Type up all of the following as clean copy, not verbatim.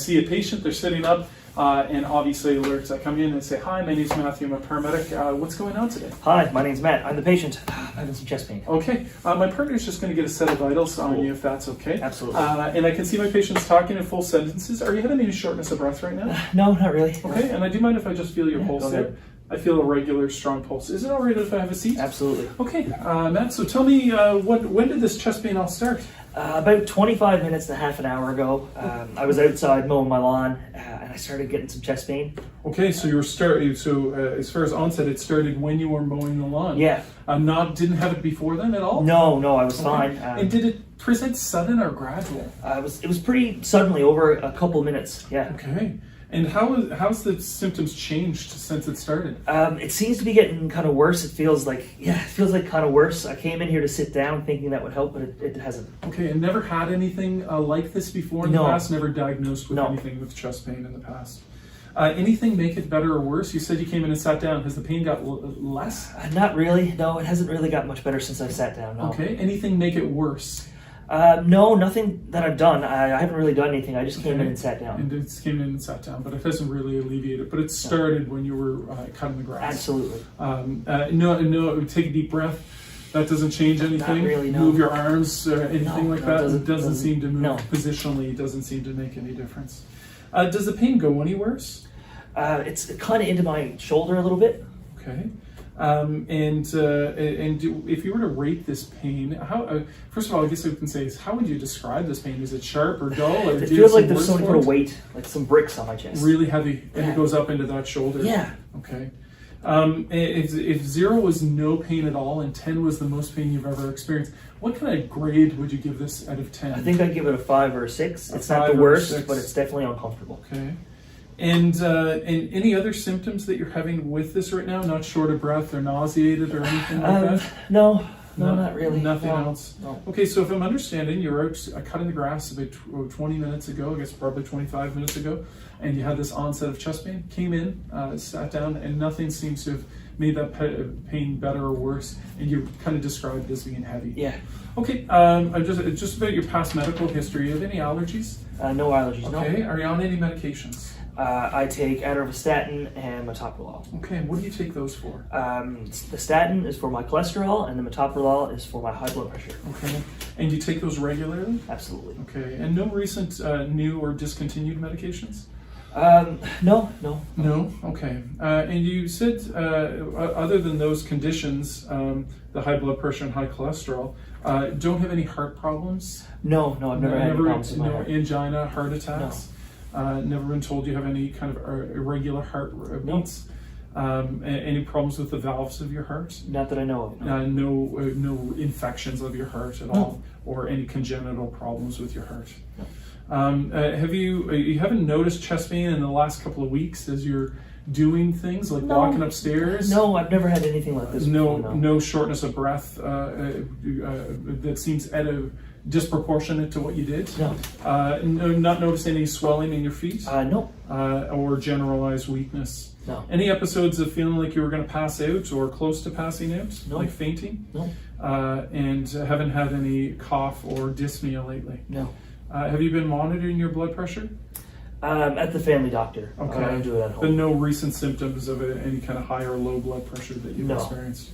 see a patient, they're sitting up, and obviously alerts that come in and say, hi, my name's Matthew, I'm a paramedic. What's going on today? Hi, my name's Matt. I'm the patient. I'm having some chest pain. Okay, my partner's just going to get a set of vitals on you if that's okay. Absolutely. And I can see my patients talking in full sentences. Are you having any shortness of breath right now? No, not really. Okay, and I do mind if I just feel your pulse go there? ahead. I feel a regular, strong pulse. Is it all right if I have a seat? Absolutely. Okay, Matt, so tell me, when did this chest pain all start? About 25 minutes and a half an hour ago, I was outside mowing my lawn, and I started getting some chest pain. Okay, so you were as far as onset, it started when you were mowing the lawn. Yeah. Didn't have it before then at all? No, I was Okay. fine. And did it present sudden or gradual? It was pretty suddenly, over a couple minutes. Yeah. Okay. And how's the symptoms changed since it started? It seems to be getting kind of worse. It feels like kind of worse. I came in here to sit down thinking that would help, but it hasn't. Okay, and never had anything like this before in the past? Never diagnosed with anything with chest pain in the past? Anything make it better or worse? You said you came in and sat down. Has the pain got less? Not really. No, it hasn't really got much better since I sat down. No. Okay, anything make it worse? No, nothing that I've done. I haven't really done anything. I just came in and sat down. And it came in and sat down, but it hasn't really alleviated. But it started when you were cutting the grass. Absolutely. No, take a deep breath. That doesn't change anything. Not really, no. Move your arms or anything like that. It doesn't seem to move positionally. It doesn't seem to make any difference. Does the pain go any worse? It's kind of into my shoulder a little bit. Okay. If you were to rate this pain, how? First of all, I guess we can say is how would you describe this pain? Is it sharp or dull? Or It feels like there's some sort of weight, like some bricks on my chest. Really heavy, and it goes up into that shoulder. Yeah. Okay. If 0 was no pain at all and 10 was the most pain you've ever experienced, what kind of grade would you give this out of 10? I think I'd give it a 5 or a 6. It's not the worst, but it's definitely uncomfortable. Okay. And any other symptoms that you're having with this right now? Not short of breath or nauseated or anything like that? No, not really. Nothing else? No. Okay, so if I'm understanding, you were out cutting the grass about 20 minutes ago, I guess probably 25 minutes ago, and you had this onset of chest pain, came in, sat down, and nothing seems to have made that pain better or worse, and you kind of described it as being heavy. Yeah. Okay, just about your past medical history, you have any allergies? No allergies, no. Okay, are you on any medications? I take atorvastatin and metoprolol. Okay, and what do you take those for? The statin is for my cholesterol, and the metoprolol is for my high blood pressure. Okay, and you take those regularly? Absolutely. Okay, and no recent new or discontinued medications? No. No? Okay. And you said, other than those conditions, the high blood pressure and high cholesterol, don't have any heart problems? No, I've never had any problems with my heart. Angina, heart attacks? No. Never been told you have any kind of irregular heart beats? Any problems with the valves of your heart? Not that I know of. No infections of your heart at all, or any congenital problems with your heart? No. You haven't noticed chest pain in the last couple of weeks as you're doing things like walking upstairs? No, I've never had anything like this before, No shortness of breath that seems disproportionate to what you did? No. Not noticing any swelling in your feet? No. Or generalized weakness? No. Any episodes of feeling like you were going to pass out or close to passing out? No. Like fainting? No. And haven't had any cough or dyspnea lately? No. Have you been monitoring your blood pressure? At the family doctor. Okay. I don't do it at home. But no recent symptoms of any kind of high or low blood pressure that you've experienced?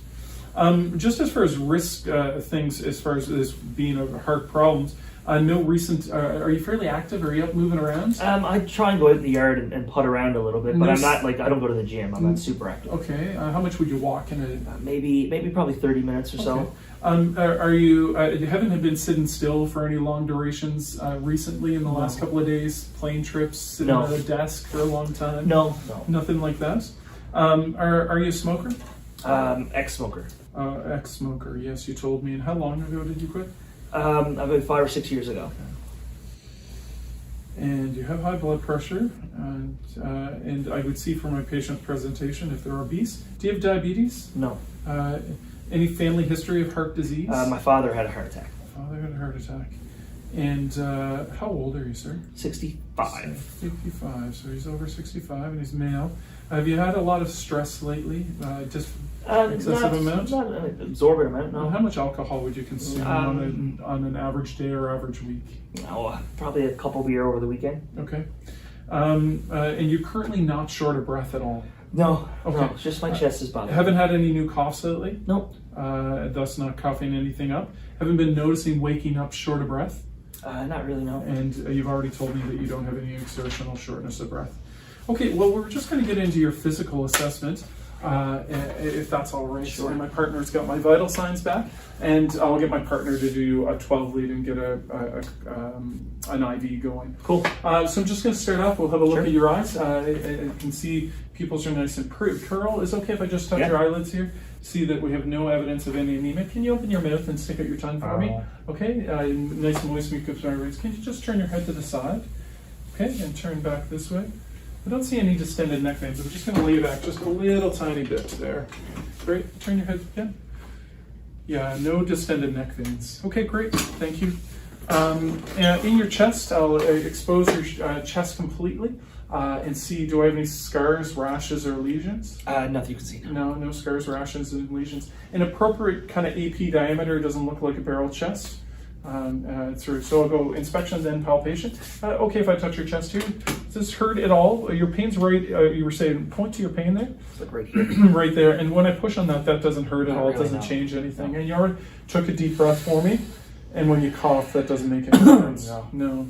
Just as far as risk things, as far as this being a heart problems, no recent, are you fairly active? Are you up moving around? I try and go out in the yard and putt around a little bit, but I'm not I don't go to the gym. I'm not super active. Okay. How much would you walk in a... Maybe probably 30 minutes or so. Are you haven't been sitting still for any long durations recently in the last couple of days? Plane trips, sitting at a desk for a long time? No. Nothing like that? Are you a smoker? Ex-smoker. Ex-smoker, yes, you told me. And how long ago did you quit? About 5 or 6 years ago. Okay. And you have high blood pressure, and I would see from my patient presentation if they're obese. Do you have diabetes? No. Any family history of heart disease? My father had a heart attack. Father had a heart attack. And how old are you, sir? 65. 65, so he's over 65 and he's male. Have you had a lot of stress lately? Just excessive amount? Not an absorbent amount, no. How much alcohol would you consume on an average day or average week? Probably a couple beer over the weekend. Okay. And you're currently not short of breath at all. No, Okay. no, it's just my chest is bothering. Haven't had any new coughs lately? Nope. Thus not coughing anything up. Haven't been noticing waking up short of breath? Not really, no. And you've already told me that you don't have any exertional shortness of breath. Okay, well, we're just going to get into your physical assessment, if that's all right. Sure. And my partner's got my vital signs back, and I'll get my partner to do a 12 lead and get an IV going. Cool. So I'm just going to start off. We'll have a look Sure. at your eyes. You can see pupils are nice and curl. Is it okay if I just touch Yeah. your eyelids here? See that we have no evidence of any anemia. Can you open your mouth and stick out your tongue for me? Okay, nice and moist mucous membranes. Can you just turn your head to the side? Okay, and turn back this way. I don't see any distended neck veins. I'm just going to lay back just a little tiny bit there. Great. Turn your head again. Yeah, no distended neck veins. Okay, great. Thank you. In your chest, I'll expose your chest completely and see, do I have any scars, rashes, or lesions? Nothing you can see. No scars, rashes, and lesions. An appropriate kind of AP diameter, doesn't look like a barrel chest. So I'll go inspection, then palpation. Okay, if I touch your chest here, is this hurt at all? Your pain's right, you were saying, point to your pain there? It's like right here. Right there. And when I push on that, that doesn't hurt at Not all. It really, doesn't no. change anything. And you already took a deep breath for me. And when you cough, that doesn't make any difference. No.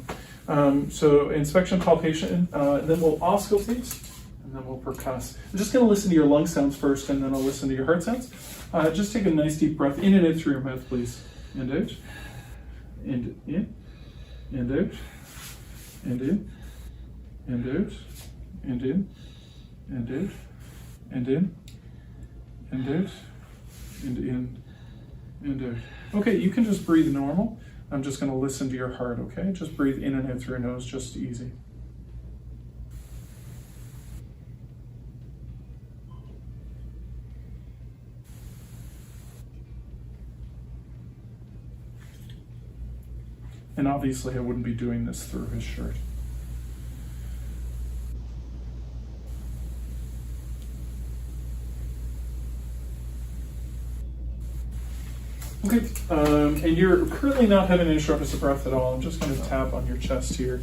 So inspection, palpation, then we'll oscillate, and then we'll percuss. I'm just going to listen to your lung sounds first, and then I'll listen to your heart sounds. Just take a nice deep breath in and out through your mouth, please. And out. And in. And out. And in. And out. And in. And out. And in. And out. And in. And out. Okay, you can just breathe normal. I'm just going to listen to your heart, okay? Just breathe in and out through your nose, just easy. And obviously I wouldn't be doing this through his shirt. Okay, and you're currently not having any shortness of breath at all. I'm just going to tap on your chest here,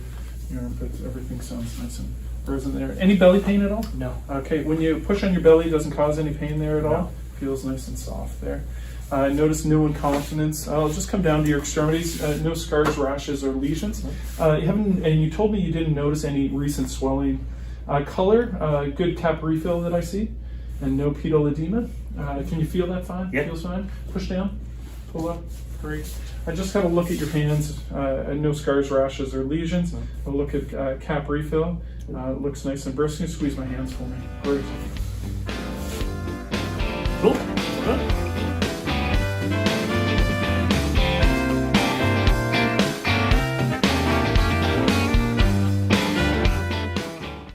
your armpits. Everything sounds nice and frozen there. Any belly pain at all? No. Okay, when you push on your belly, it doesn't cause any pain there at all? No. Feels nice and soft there. Notice no incontinence. I'll just come down to your extremities. No scars, rashes, or lesions. You haven't, and you told me you didn't notice any recent swelling. Color, good cap refill that I see, and no pedal edema. Can you feel that fine? Yeah. Feels fine? Push down. Pull up. Great. I just got to look at your hands. No scars, rashes, or lesions. I'll look at cap refill. Looks nice and brisk. Squeeze my hands for me. Great.